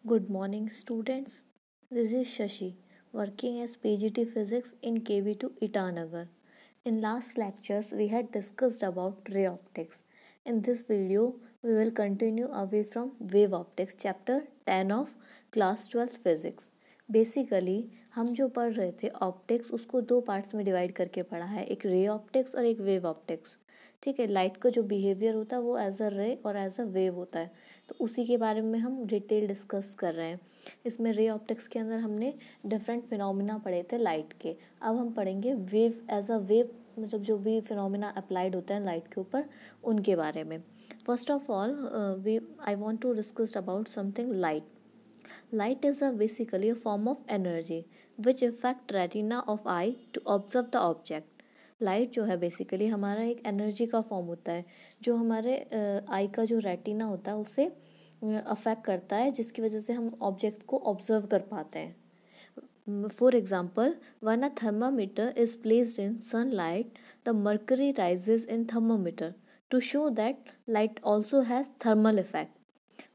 Good morning, students. This is Shashi, working as PGT Physics in KV2 Itanagar. In last lectures, we had discussed about ray optics. In this video, we will continue away from wave optics, chapter 10 of class 12 physics. Basically हम जो पढ़ रहे थे optics उसको दो parts में divide करके पढ़ा है, एक रे ऑप्टिक्स और एक वेव ऑप्टिक्स. ठीक है, लाइट का जो बिहेवियर होता है वो एज अ रे और एज अ वेव होता है, तो उसी के बारे में हम डिटेल डिस्कस कर रहे हैं. इसमें रे ऑप्टिक्स के अंदर हमने डिफरेंट फिनोमिना पढ़े थे लाइट के. अब हम पढ़ेंगे वेव एज अ वेव, मतलब जो भी फिनोमिना अप्लाइड होते हैं लाइट के ऊपर उनके बारे में. First of all we I want to discuss about something light. Light is basically a form of energy which affect retina of eye to observe the object. Light जो है basically हमारा एक एनर्जी का फॉर्म होता है जो हमारे आई का जो रेटिना होता है उसे अफेक्ट करता है, जिसकी वजह से हम ऑब्जेक्ट को ऑब्जर्व कर पाते हैं. For example, when a thermometer is placed in sunlight, the mercury rises in thermometer to show that light also has thermal effect,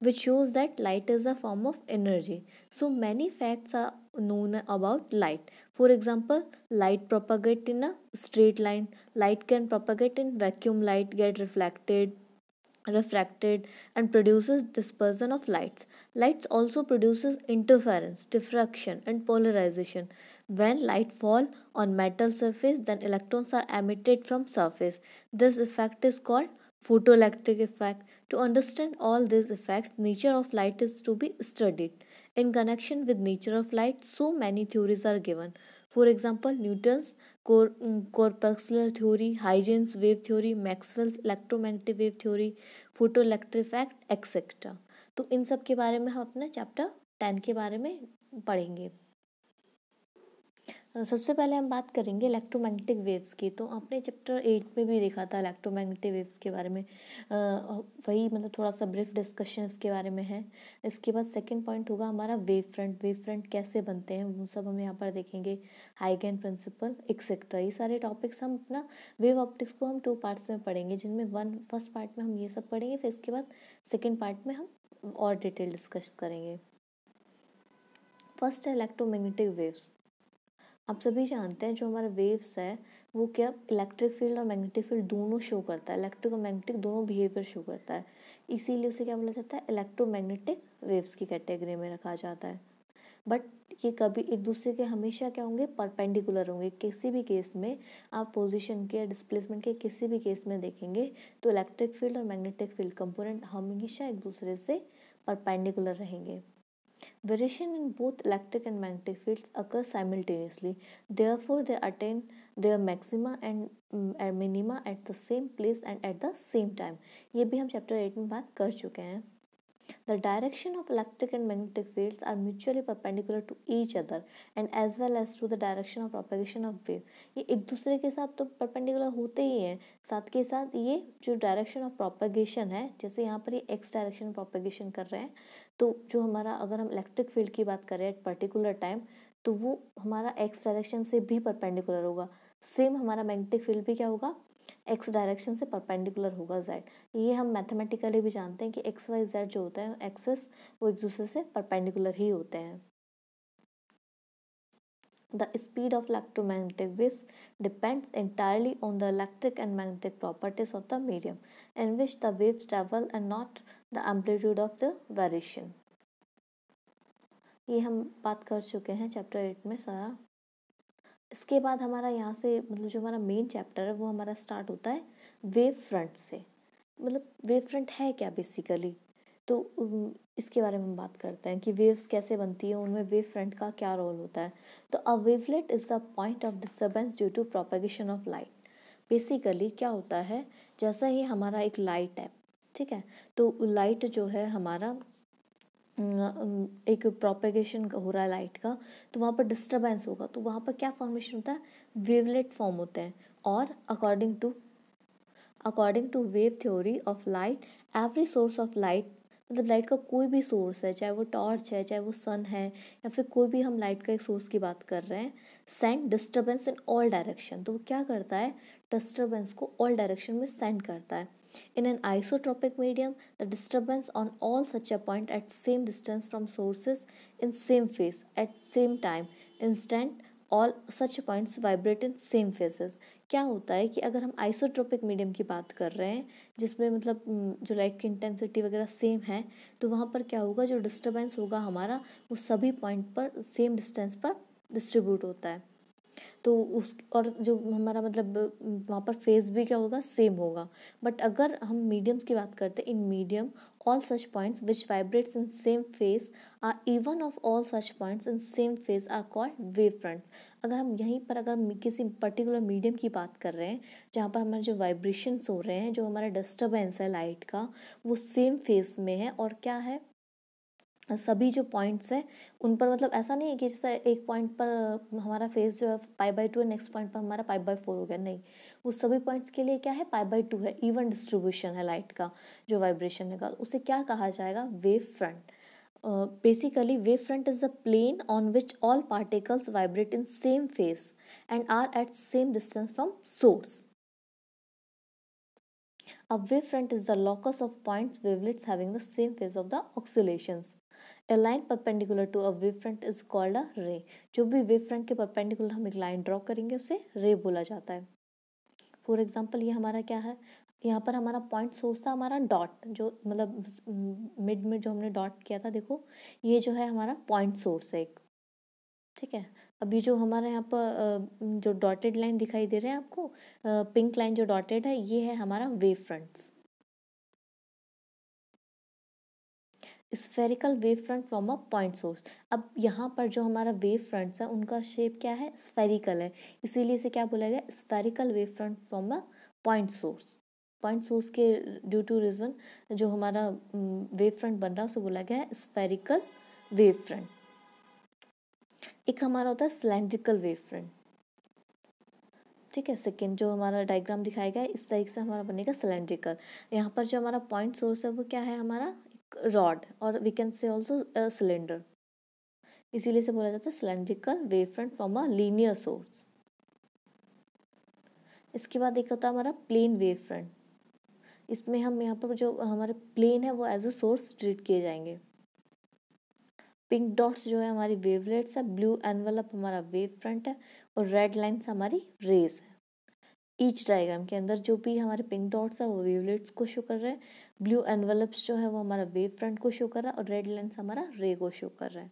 which shows that light is a form of energy. So many facts are known about light. For example, light propagate in a straight line. Light can propagate in vacuum. Light get refracted and produces dispersion of lights. Lights also produces interference, diffraction and polarization. When light fall on metal surface, then electrons are emitted from surface. This effect is called photoelectric effect. To understand all these effects, nature of light is to be studied. In connection with nature of light, so many theories are given. For example, Newton's corpuscular theory, Huygens wave theory, Maxwell's electromagnetic wave theory, photoelectric effect etcetera. तो इन सब के बारे में हम अपने chapter 10 के बारे में पढ़ेंगे. सबसे पहले हम बात करेंगे इलेक्ट्रोमैग्नेटिक वेव्स की. तो आपने चैप्टर 8 में भी देखा था इलेक्ट्रोमैग्नेटिक वेव्स के बारे में. वही मतलब थोड़ा सा ब्रीफ डिस्कशन इसके बारे में है. इसके बाद सेकंड पॉइंट होगा हमारा वेव फ्रंट. वेव फ्रंट कैसे बनते हैं वो सब हम यहाँ पर देखेंगे. हाइगन प्रिंसिपल एक्सेट्रा, ये सारे टॉपिक्स हम अपना वेव ऑप्टिक्स को हम 2 पार्ट्स में पढ़ेंगे, जिनमें फर्स्ट पार्ट में हम ये सब पढ़ेंगे, फिर इसके बाद सेकेंड पार्ट में हम और डिटेल डिस्कस करेंगे. फर्स्ट है इलेक्ट्रोमैग्नेटिक वेव्स. आप सभी जानते हैं जो हमारा वेव्स है वो क्या इलेक्ट्रिक फील्ड और मैग्नेटिक फील्ड दोनों शो करता है. इलेक्ट्रिक और मैग्नेटिक दोनों बिहेवियर शो करता है, इसीलिए उसे क्या बोला जाता है, इलेक्ट्रोमैग्नेटिक वेव्स की कैटेगरी में रखा जाता है. बट ये कभी एक दूसरे के हमेशा क्या होंगे, परपेंडिकुलर होंगे. किसी भी केस में आप पोजीशन के या डिस्प्लेसमेंट के किसी भी केस में देखेंगे तो इलेक्ट्रिक फील्ड और मैग्नेटिक फील्ड कंपोनेंट हमेशा एक दूसरे से परपेंडिकुलर रहेंगे. Variation in both electric and magnetic fields occur simultaneously. Therefore, they attain their maxima and minima at the same place and at the same time. ये भी हम chapter 8 में बात कर चुके हैं. The direction of electric and magnetic fields are mutually perpendicular to each other and as well as to the direction of propagation of wave. ये एक दूसरे के साथ तो perpendicular होते ही हैं, साथ के साथ ये जो direction of propagation है, जैसे यहाँ पर ये x direction में propagation कर रहे हैं, तो जो हमारा अगर हम इलेक्ट्रिक फील्ड की बात करें एट पर्टिकुलर टाइम तो वो हमारा एक्स डायरेक्शन से भी परपेंडिकुलर होगा. सेम हमारा मैग्नेटिक फील्ड भी क्या होगा, एक्स डायरेक्शन से परपेंडिकुलर होगा जेड. ये हम मैथमेटिकली भी जानते हैं कि एक्स वाई जेड जो होता है एक्सेस वो एक दूसरे से परपेंडिकुलर ही होते हैं. The speed of electromagnetic waves depends entirely on the electric and magnetic properties of the medium in which the waves travel and not the amplitude of the variation. ये हम बात कर चुके हैं चैप्टर 8 में सारा. इसके बाद हमारा यहाँ से मतलब जो हमारा मेन चैप्टर है वो हमारा स्टार्ट होता है वेव फ्रंट से. मतलब वेव फ्रंट है क्या बेसिकली, तो इसके बारे में हम बात करते हैं कि वेव्स कैसे बनती है, उनमें वेव फ्रंट का क्या रोल होता है. तो a wavelet is the point of disturbance due to propagation of light. Basically क्या होता है, जैसा ही हमारा एक लाइट है, ठीक है, तो लाइट जो है हमारा एक प्रोपेगेशन हो रहा है लाइट का, तो वहाँ पर डिस्टर्बेंस होगा, तो वहाँ पर क्या फॉर्मेशन होता है, वेवलेट फॉर्म होते हैं. और according to wave theory of light, every source of light, मतलब लाइट का कोई भी सोर्स है, चाहे वो टॉर्च है, चाहे वो सन है, या फिर कोई भी हम लाइट का एक सोर्स की बात कर रहे हैं, send disturbance in all direction. तो वो क्या करता है, डिस्टर्बेंस को ऑल डायरेक्शन में सेंड करता है. In an isotropic medium, the disturbance on all such a point at same distance from sources in same phase at same time instant all such points vibrate in same phases. क्या होता है कि अगर हम isotropic medium की बात कर रहे हैं जिसमें मतलब जो लाइट की इंटेंसिटी वगैरह सेम है, तो वहाँ पर क्या होगा, जो डिस्टर्बेंस होगा हमारा वो सभी पॉइंट पर सेम डिस्टेंस पर डिस्ट्रीब्यूट होता है। तो उस और जो हमारा मतलब वहाँ पर फेज भी क्या होगा, सेम होगा। बट अगर हम मीडियम्स की बात करते हैं, in medium all such points which vibrates in same phase are even of all such points in same phase are called wave fronts। अगर हम यहीं पर अगर हम किसी पर्टिकुलर मीडियम की बात कर रहे हैं जहाँ पर हमारे जो वाइब्रेशंस हो रहे हैं, जो हमारा डिस्टर्बेंस है लाइट का, वो सेम फेज में है और क्या है, सभी जो पॉइंट्स हैं उन पर मतलब ऐसा नहीं है कि जैसे एक पॉइंट पर हमारा फेज जो है π/2 है, नेक्स्ट पॉइंट पर हमारा π/4 हो गया, नहीं, वो सभी पॉइंट्स के लिए क्या है, π/2 है, इवन डिस्ट्रीब्यूशन है लाइट का जो वाइब्रेशन है, उसे क्या कहा जाएगा, wave front. Basically wave front is the plane on which all particles vibrate in same phase and are at same distance from source. A wavefront is the locus of points wavelets having the same phase of the oscillations. A line perpendicular to a wavefront is called a ray। जो भी wavefront के perpendicular हम एक line draw करेंगे उसे रे बोला जाता है। फॉर एग्जाम्पल ये हमारा क्या है, यहाँ पर हमारा पॉइंट सोर्स था हमारा डॉट, जो मतलब मिड में जो हमने डॉट किया था, देखो ये जो है हमारा पॉइंट सोर्स है एक, ठीक है। अभी जो हमारे यहाँ पर जो डॉटेड लाइन दिखाई दे रहे हैं आपको, पिंक लाइन जो डॉटेड है, ये है हमारा wave fronts. Spherical wave front from a point source. अब यहाँ पर जो हमारा वेव फ्रंट्स है उनका शेप क्या है, स्फेरिकल है, इसीलिए इसे क्या बोला गया, spherical wave front from a point source. Point source के ड्यू टू रीजन जो हमारा वेव फ्रंट बन रहा है उसे बोला गया है स्फेरिकल वेव फ्रंट। एक हमारा होता है सिलेंड्रिकल वेव फ्रंट, ठीक है। सेकेंड जो हमारा डायग्राम दिखाया गया है इस तरीके से हमारा बनेगा सिलेंड्रिकल। यहाँ पर जो हमारा पॉइंट सोर्स है वो क्या है, हमारा रॉड, और we can say also cylinder, इसीलिए से बोला जाता है cylindrical wave front from a linear source. इसके बाद एक होता है हमारा प्लेन वेव फ्रंट। इसमें हम यहाँ पर जो हमारे प्लेन है वो एज अ सोर्स ट्रीट किए जाएंगे। पिंक डॉट्स जो है हमारी वेवलेट्स है, ब्लू एनवलप हमारा वेव फ्रंट है और रेड लाइन्स हमारी रेज है। ईच डायग्राम के अंदर जो भी हमारे पिंक डॉट्स है वो वेवलेट्स को शो कर रहे हैं, ब्लू एनवलप्स जो है वो हमारा वेव फ्रंट को शो कर रहा है और रेड लाइन्स हमारा रे को शो कर रहा है।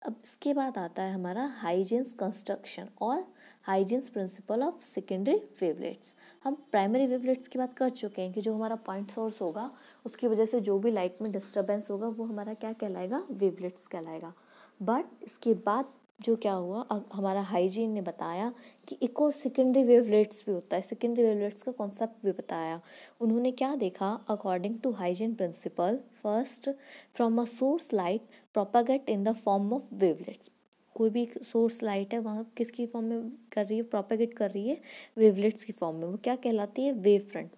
अब इसके बाद आता है हमारा हाइजेंस कंस्ट्रक्शन और Huygens principle of secondary wavelets. हम प्राइमरी वेवलेट्स की बात कर चुके हैं कि जो हमारा पॉइंट सोर्स होगा उसकी वजह से जो भी लाइट में डिस्टर्बेंस होगा वो हमारा क्या कहलाएगा, वेवलेट्स कहलाएगा। बट इसके बाद जो क्या हुआ, हमारा हाइजीन ने बताया कि एक और सेकेंडरी वेवलेट्स भी होता है, सेकेंडरी वेवलेट्स का कॉन्सेप्ट भी बताया। उन्होंने क्या देखा, according to Huygens principle, first from a source light propagate in the form of wavelets. कोई भी सोर्स लाइट है वहाँ किसकी फॉर्म में कर रही है, प्रोपागेट कर रही है वेवलेट्स की फॉर्म में, वो क्या कहलाती है, wave front.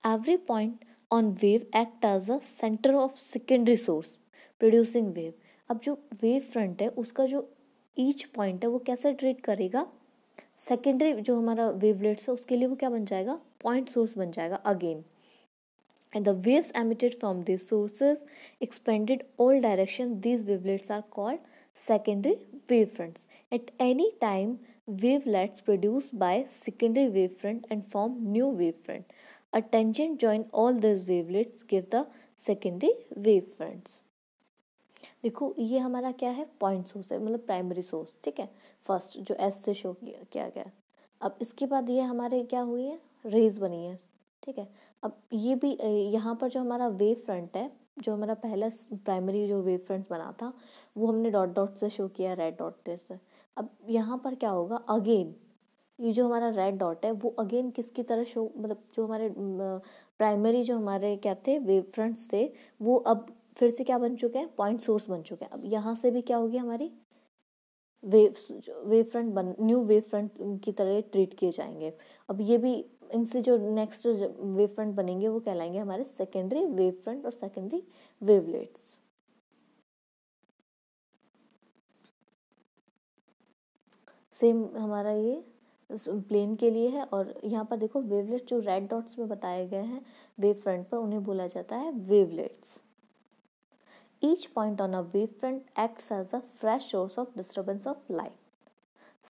Every point on wave act as a centre of secondary source producing wave. अब जो वेव फ्रंट है उसका जो ईच पॉइंट है वो कैसे ट्रीट करेगा, सेकेंडरी जो हमारा वेवलेट्स है उसके लिए वो क्या बन जाएगा, पॉइंट सोर्स बन जाएगा again. And the waves emitted from these sources expanded all directions. These wavelets are called secondary wavefronts. At any time, wavelets produced by secondary wavefront and form new wavefront. A tangent join all these wavelets give the secondary wavefronts. देखो ये हमारा क्या है, point source है, मतलब primary source, ठीक है, first जो एस से शो किया गया। अब इसके बाद ये हमारे क्या हुई है, रेज बनी है, ठीक है। अब ये भी यहाँ पर जो हमारा वेव फ्रंट है, जो हमारा पहला प्राइमरी जो वेव फ्रंट बना था वो हमने डॉट डॉट से शो किया, रेड डॉट से। अब यहाँ पर क्या होगा, अगेन ये जो हमारा रेड डॉट है वो अगेन किसकी तरह शो, मतलब जो हमारे प्राइमरी जो हमारे क्या थे, वेव फ्रंट्स थे, वो अब फिर से क्या बन चुके हैं, पॉइंट सोर्स बन चुके हैं। अब यहाँ से भी क्या होगी, हमारी wave front new wave front की तरह ट्रीट किए जाएंगे। अब ये भी इनसे जो नेक्स्ट वेव फ्रंट बनेंगे वो कहलाएंगे हमारे सेकेंडरी वेव फ्रंट और सेकेंडरी वेवलेट्स। सेम हमारा ये प्लेन के लिए है, और यहाँ पर देखो वेवलेट जो रेड डॉट्स में बताए गए हैं वेव फ्रंट पर, उन्हें बोला जाता है wavelets. Each point on a wavefront acts as a fresh source of disturbance of light.